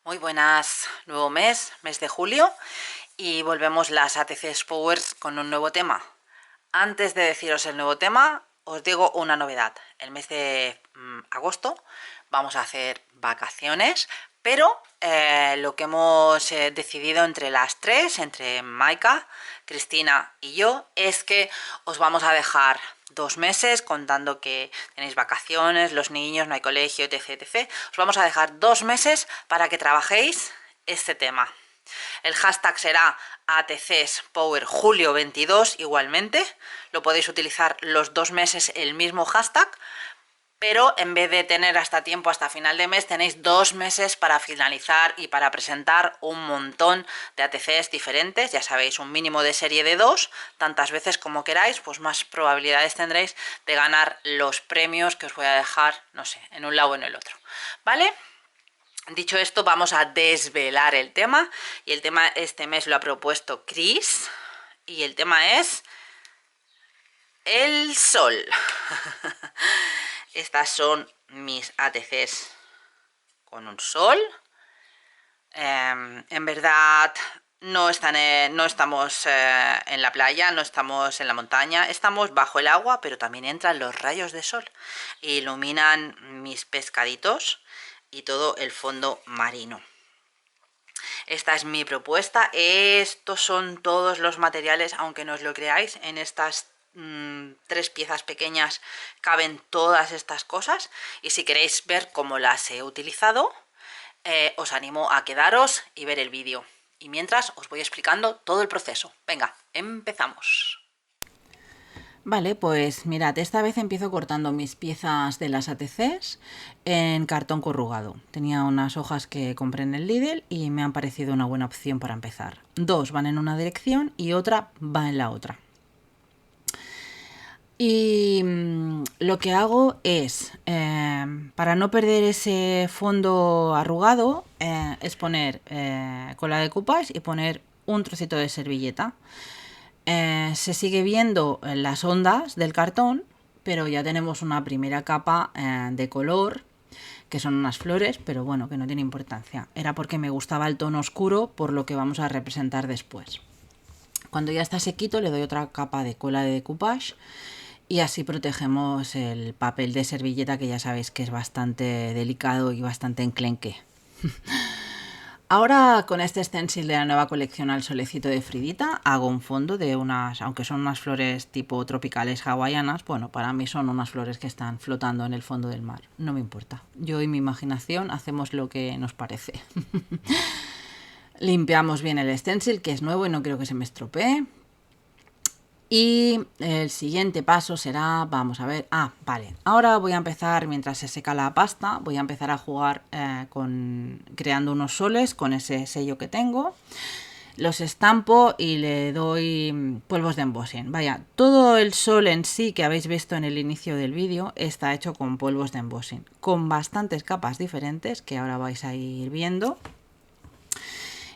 Muy buenas, nuevo mes de julio, y volvemos las ATCs Powers con un nuevo tema. Antes de deciros el nuevo tema, os digo una novedad. El mes de agosto vamos a hacer vacaciones, pero lo que hemos decidido entre las tres, entre Maika, Cristina y yo, es que os vamos a dejar 2 meses, contando que tenéis vacaciones, los niños, no hay colegio, etc, etc. Os vamos a dejar 2 meses para que trabajéis este tema. El hashtag será ATCs Power Julio 22 igualmente. Lo podéis utilizar los 2 meses el mismo hashtag, pero en vez de tener hasta tiempo hasta final de mes, tenéis 2 meses para finalizar y para presentar un montón de ATCs diferentes. Ya sabéis, un mínimo de serie de 2, tantas veces como queráis, pues más probabilidades tendréis de ganar los premios que os voy a dejar, no sé, en un lado o en el otro, ¿vale? Dicho esto, vamos a desvelar el tema, y el tema este mes lo ha propuesto Chris, y el tema es el sol. Estas son mis ATCs con un sol. En verdad no estamos en la playa, no estamos en la montaña, estamos bajo el agua, pero también entran los rayos de sol e iluminan mis pescaditos y todo el fondo marino. Esta es mi propuesta. Estos son todos los materiales, aunque no os lo creáis. En estas 3 piezas pequeñas caben todas estas cosas, y si queréis ver cómo las he utilizado, os animo a quedaros y ver el vídeo. Y mientras os voy explicando todo el proceso. Venga, empezamos. Vale, pues mirad, esta vez empiezo cortando mis piezas de las ATCs en cartón corrugado. Tenía unas hojas que compré en el Lidl y me han parecido una buena opción para empezar. 2 van en una dirección y otra va en la otra. Y lo que hago es, para no perder ese fondo arrugado, es poner cola de decoupage y poner un trocito de servilleta. Se sigue viendo las ondas del cartón, pero ya tenemos una primera capa de color, que son unas flores, pero bueno, que no tiene importancia. Era porque me gustaba el tono oscuro, por lo que vamos a representar después. Cuando ya está sequito, le doy otra capa de cola de decoupage y así protegemos el papel de servilleta, que ya sabéis que es bastante delicado y bastante enclenque. Ahora, con este stencil de la nueva colección Al Solecito de Fridita, hago un fondo de unas, aunque son unas flores tipo tropicales hawaianas, bueno, para mí son unas flores que están flotando en el fondo del mar. No me importa. Yo y mi imaginación hacemos lo que nos parece. Limpiamos bien el stencil, que es nuevo y no quiero que se me estropee. Y el siguiente paso será, vamos a ver, vale, ahora voy a empezar, mientras se seca la pasta, voy a empezar a jugar creando unos soles con ese sello que tengo. Los estampo y le doy polvos de embossing. Vaya, todo el sol en sí que habéis visto en el inicio del vídeo está hecho con polvos de embossing, con bastantes capas diferentes que ahora vais a ir viendo,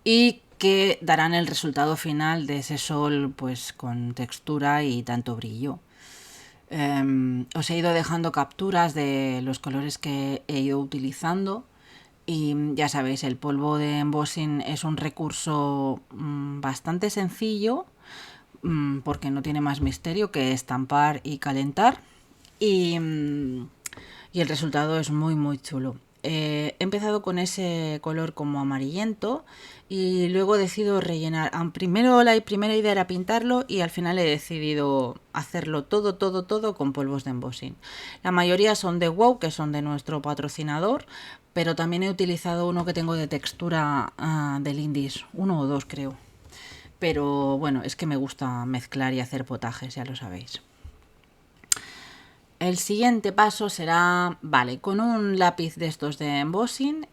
y que darán el resultado final de ese sol pues con textura y tanto brillo. Os he ido dejando capturas de los colores que he ido utilizando, y ya sabéis, el polvo de embossing es un recurso bastante sencillo, porque no tiene más misterio que estampar y calentar, y, y el resultado es muy muy chulo. He empezado con ese color como amarillento y luego decido rellenar. Primero la primera idea era pintarlo y al final he decidido hacerlo todo con polvos de embossing. La mayoría son de WOW, que son de nuestro patrocinador, pero también he utilizado uno que tengo de textura del Indies, 1 o 2 creo. Pero bueno, es que me gusta mezclar y hacer potajes, ya lo sabéis. El siguiente paso será, vale, con un lápiz de estos de embossing,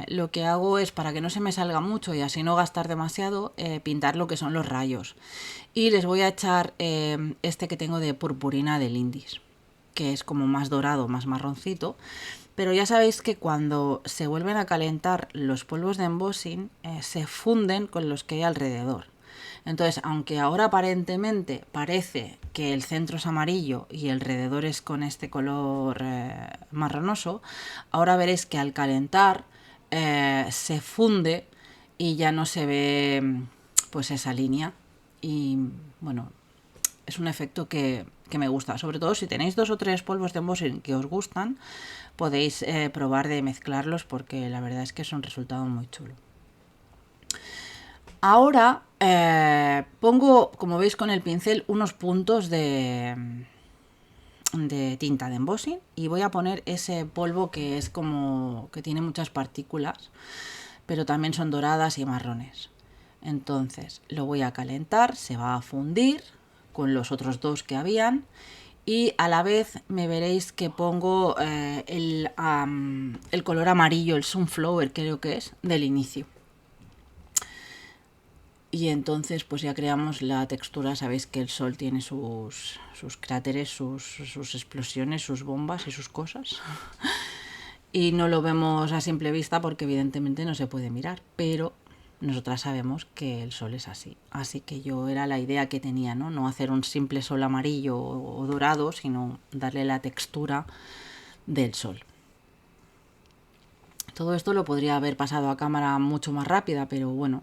lo que hago es, para que no se me salga mucho y así no gastar demasiado, pintar lo que son los rayos. Y les voy a echar este que tengo de purpurina del Indies, que es como más dorado, más marroncito. Pero ya sabéis que cuando se vuelven a calentar los polvos de embossing, se funden con los que hay alrededor. Entonces, aunque ahora aparentemente parece que el centro es amarillo y el alrededor es con este color marronoso, ahora veréis que al calentar se funde y ya no se ve pues esa línea. Y bueno, es un efecto que me gusta. Sobre todo si tenéis 2 o 3 polvos de embossing que os gustan, podéis probar de mezclarlos porque la verdad es que es un resultado muy chulo. Ahora pongo, como veis con el pincel, unos puntos de tinta de embossing y voy a poner ese polvo que es como que tiene muchas partículas, pero también son doradas y marrones. Entonces lo voy a calentar, se va a fundir con los otros 2 que habían y a la vez me veréis que pongo el color amarillo, el Sunflower creo que es, del inicio. Y entonces pues ya creamos la textura. Sabéis que el sol tiene sus cráteres, sus explosiones, sus bombas y sus cosas. Y no lo vemos a simple vista porque evidentemente no se puede mirar, pero nosotras sabemos que el sol es así. Así que yo era la idea que tenía, no hacer un simple sol amarillo o dorado, sino darle la textura del sol. Todo esto lo podría haber pasado a cámara mucho más rápida, pero bueno,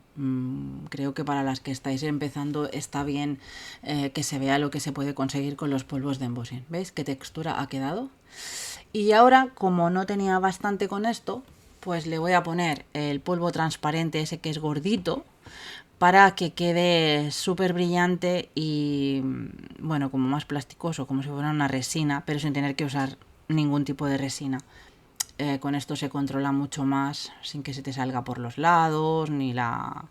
creo que para las que estáis empezando está bien que se vea lo que se puede conseguir con los polvos de embossing. ¿Veis qué textura ha quedado? Y ahora, como no tenía bastante con esto, pues le voy a poner el polvo transparente ese que es gordito para que quede súper brillante y, bueno, como más plasticoso, como si fuera una resina, pero sin tener que usar ningún tipo de resina. Con esto se controla mucho más sin que se te salga por los lados ni la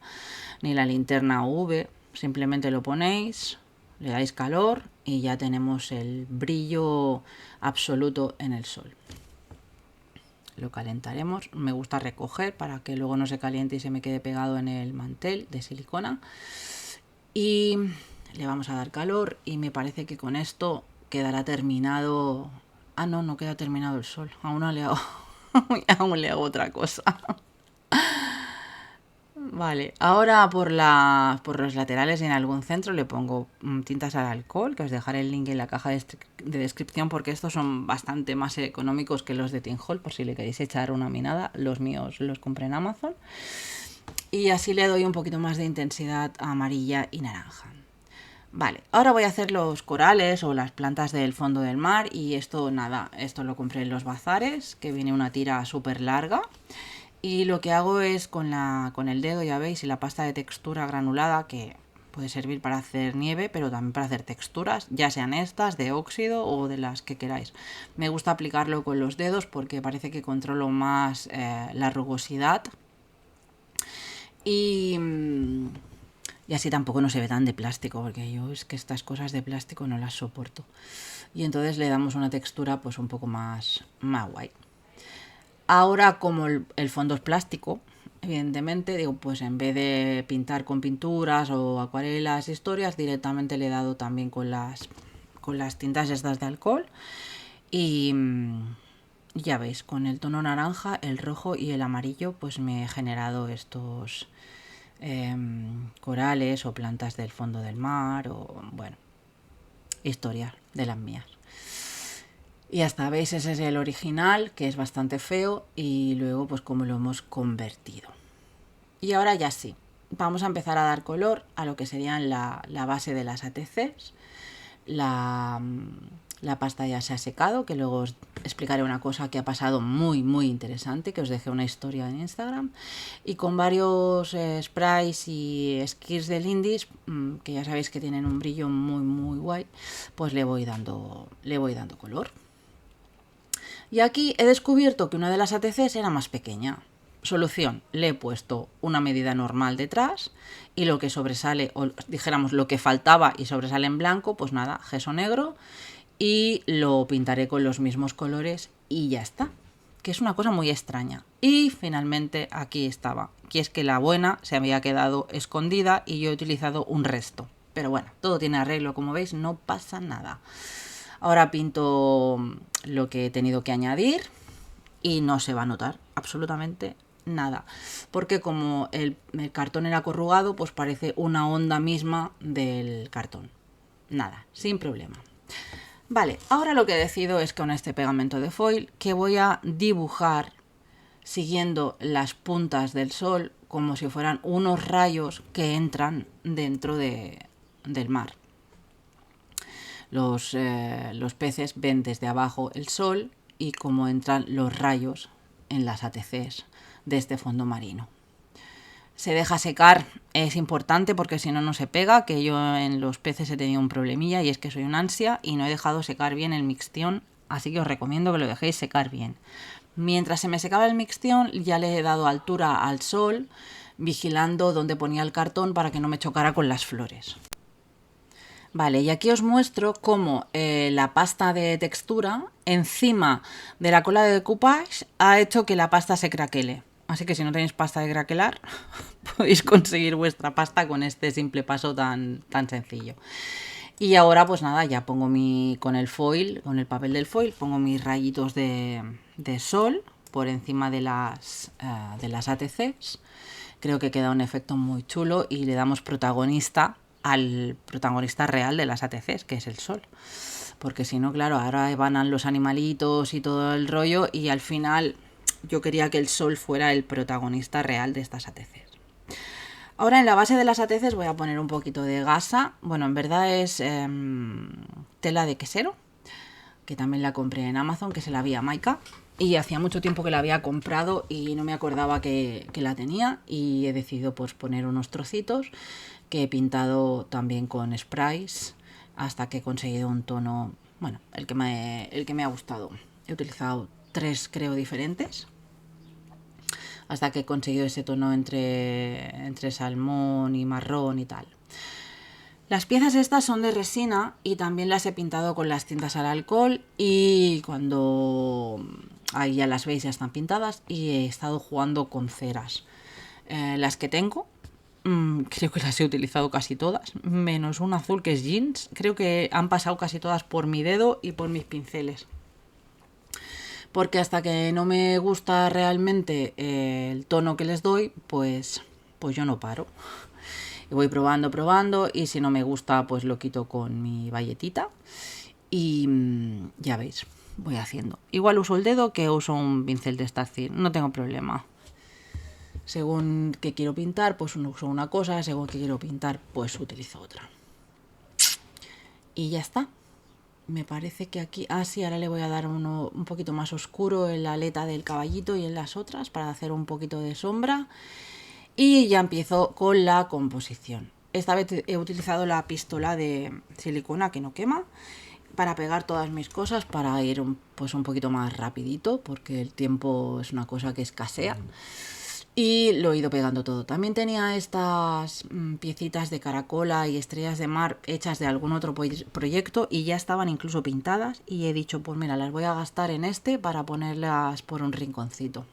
linterna UV. Simplemente lo ponéis, le dais calor y ya tenemos el brillo absoluto en el sol. Lo calentaremos, me gusta recoger para que luego no se caliente y se me quede pegado en el mantel de silicona. Y le vamos a dar calor y me parece que con esto quedará terminado. Ah, no, no queda terminado el sol. Aún no le hago, aún le hago otra cosa. Vale, ahora por los laterales y en algún centro le pongo tintas al alcohol, que os dejaré el link en la caja de descripción porque estos son bastante más económicos que los de Tinhol, por si le queréis echar una minada. Los míos los compré en Amazon. Y así le doy un poquito más de intensidad amarilla y naranja. Vale, ahora voy a hacer los corales o las plantas del fondo del mar y esto nada, esto lo compré en los bazares, que viene una tira súper larga. Y lo que hago es con el dedo, ya veis, y la pasta de textura granulada, que puede servir para hacer nieve, pero también para hacer texturas, ya sean estas, de óxido o de las que queráis. Me gusta aplicarlo con los dedos porque parece que controlo más la rugosidad. Y así tampoco no se ve tan de plástico, porque yo es que estas cosas de plástico no las soporto. Y entonces le damos una textura pues un poco más guay. Ahora, como el fondo es plástico, evidentemente, digo, pues en vez de pintar con pinturas o acuarelas, historias, directamente le he dado también con las tintas estas de alcohol. Y ya veis, con el tono naranja, el rojo y el amarillo, pues me he generado estos corales o plantas del fondo del mar o, bueno, historias de las mías. Y hasta veis, ese es el original, que es bastante feo, y luego pues como lo hemos convertido. Y ahora ya sí, vamos a empezar a dar color a lo que serían la base de las ATCs. La pasta ya se ha secado, que luego os explicaré una cosa que ha pasado muy interesante, que os dejé una historia en Instagram. Y con varios sprays y skins del Indies, que ya sabéis que tienen un brillo muy guay, pues le voy dando color. Y aquí he descubierto que una de las ATCs era más pequeña. Solución, le he puesto una medida normal detrás y lo que sobresale, o dijéramos lo que faltaba y sobresale en blanco, pues nada, gesso negro, y lo pintaré con los mismos colores y ya está. Que es una cosa muy extraña. Y finalmente aquí estaba, que es que la buena se había quedado escondida y yo he utilizado un resto. Pero bueno, todo tiene arreglo, como veis, no pasa nada. Ahora pinto lo que he tenido que añadir y no se va a notar absolutamente nada, porque como el cartón era corrugado, pues parece una onda misma del cartón. Nada, sin problema. Vale, ahora lo que decido es con este pegamento de foil que voy a dibujar siguiendo las puntas del sol como si fueran unos rayos que entran dentro del mar. Los peces ven desde abajo el sol y cómo entran los rayos en las ATCs de este fondo marino. Se deja secar, es importante porque si no, no se pega, que yo en los peces he tenido un problemilla y es que soy un ansia y no he dejado secar bien el mixtión, así que os recomiendo que lo dejéis secar bien. Mientras se me secaba el mixtión ya le he dado altura al sol, vigilando dónde ponía el cartón para que no me chocara con las flores. Vale, y aquí os muestro cómo la pasta de textura encima de la cola de decoupage ha hecho que la pasta se craquele. Así que si no tenéis pasta de craquelar, podéis conseguir vuestra pasta con este simple paso tan sencillo. Y ahora pues nada, ya pongo con el foil, con el papel del foil, pongo mis rayitos de sol por encima de las ATCs. Creo que queda un efecto muy chulo y le damos protagonista al protagonista real de las ATCs, que es el sol. Porque si no, claro, ahora van los animalitos y todo el rollo y al final yo quería que el sol fuera el protagonista real de estas ATCs. Ahora en la base de las ATCs voy a poner un poquito de gasa. Bueno, en verdad es tela de quesero, que también la compré en Amazon, que se la vi a Maika. Y hacía mucho tiempo que la había comprado y no me acordaba que la tenía. Y he decidido pues poner unos trocitos que he pintado también con sprays hasta que he conseguido un tono, bueno, el que me ha gustado. He utilizado 3 creo diferentes hasta que he conseguido ese tono entre salmón y marrón y tal. Las piezas estas son de resina y también las he pintado con las tintas al alcohol y cuando ahí ya las veis ya están pintadas y he estado jugando con ceras. Las que tengo, creo que las he utilizado casi todas, menos un azul que es jeans. Creo que han pasado casi todas por mi dedo y por mis pinceles. Porque hasta que no me gusta realmente el tono que les doy, pues yo no paro. Y voy probando y si no me gusta pues lo quito con mi bayetita y ya veis, voy haciendo. Igual uso el dedo que uso un pincel de Staxil, no tengo problema. Según que quiero pintar pues uso una cosa, según que quiero pintar pues utilizo otra. Y ya está. Me parece que aquí, sí, ahora le voy a dar uno un poquito más oscuro en la aleta del caballito y en las otras para hacer un poquito de sombra. Y ya empiezo con la composición. Esta vez he utilizado la pistola de silicona que no quema para pegar todas mis cosas, para ir pues un poquito más rapidito, porque el tiempo es una cosa que escasea. Y lo he ido pegando todo. También tenía estas piecitas de caracola y estrellas de mar hechas de algún otro proyecto y ya estaban incluso pintadas. Y he dicho, pues mira, las voy a gastar en este para ponerlas por un rinconcito.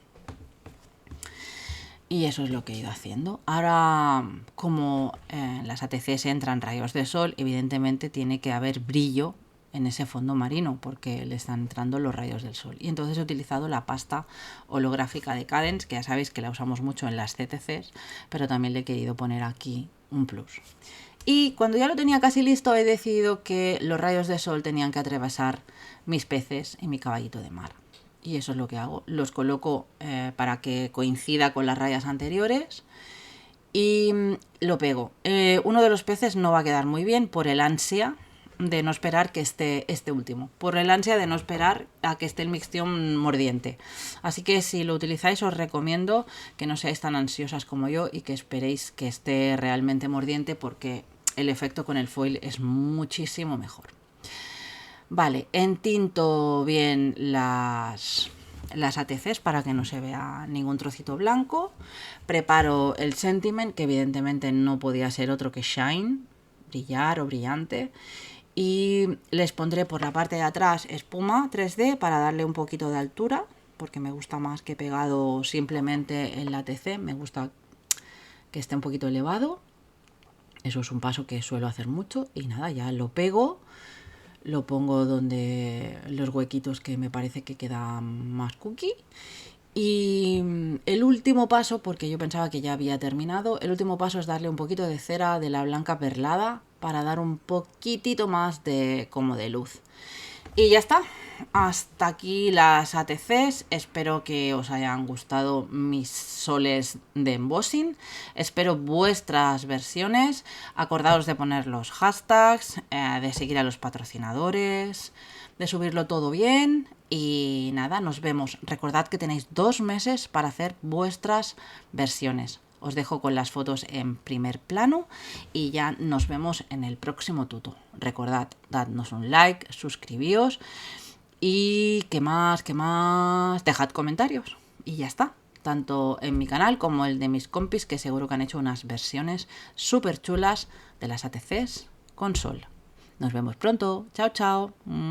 Y eso es lo que he ido haciendo. Ahora, como en las ATCs entran rayos de sol, evidentemente tiene que haber brillo en ese fondo marino porque le están entrando los rayos del sol. Y entonces he utilizado la pasta holográfica de Cadence, que ya sabéis que la usamos mucho en las CTCs, pero también le he querido poner aquí un plus. Y cuando ya lo tenía casi listo, he decidido que los rayos de sol tenían que atravesar mis peces y mi caballito de mar. Y eso es lo que hago. Los coloco para que coincida con las rayas anteriores y lo pego. Uno de los peces no va a quedar muy bien por el ansia de no esperar que esté este último, por el ansia de no esperar a que esté el mixtión mordiente. Así que si lo utilizáis os recomiendo que no seáis tan ansiosas como yo y que esperéis que esté realmente mordiente porque el efecto con el foil es muchísimo mejor. Vale, entinto bien las ATCs para que no se vea ningún trocito blanco. Preparo el sentiment, que evidentemente no podía ser otro que shine, brillar o brillante. Y les pondré por la parte de atrás espuma 3D para darle un poquito de altura, porque me gusta más que pegado simplemente en la ATC, me gusta que esté un poquito elevado. Eso es un paso que suelo hacer mucho y nada, ya lo pego. Lo pongo donde los huequitos que me parece que queda más cookie. Y el último paso, porque yo pensaba que ya había terminado, el último paso es darle un poquito de cera de la blanca perlada para dar un poquitito más de luz. Y ya está. hasta aquí las ATCs. Espero que os hayan gustado mis soles de embossing. Espero vuestras versiones. Acordaos de poner los hashtags, de seguir a los patrocinadores, de subirlo todo bien. Y nada, nos vemos. Recordad que tenéis 2 meses para hacer vuestras versiones. Os dejo con las fotos en primer plano y ya nos vemos en el próximo tuto. Recordad, dadnos un like, suscribíos y ¿qué más? Dejad comentarios y ya está. Tanto en mi canal como el de mis compis, que seguro que han hecho unas versiones súper chulas de las ATCs con sol. Nos vemos pronto. Chao, chao. ¡Mua!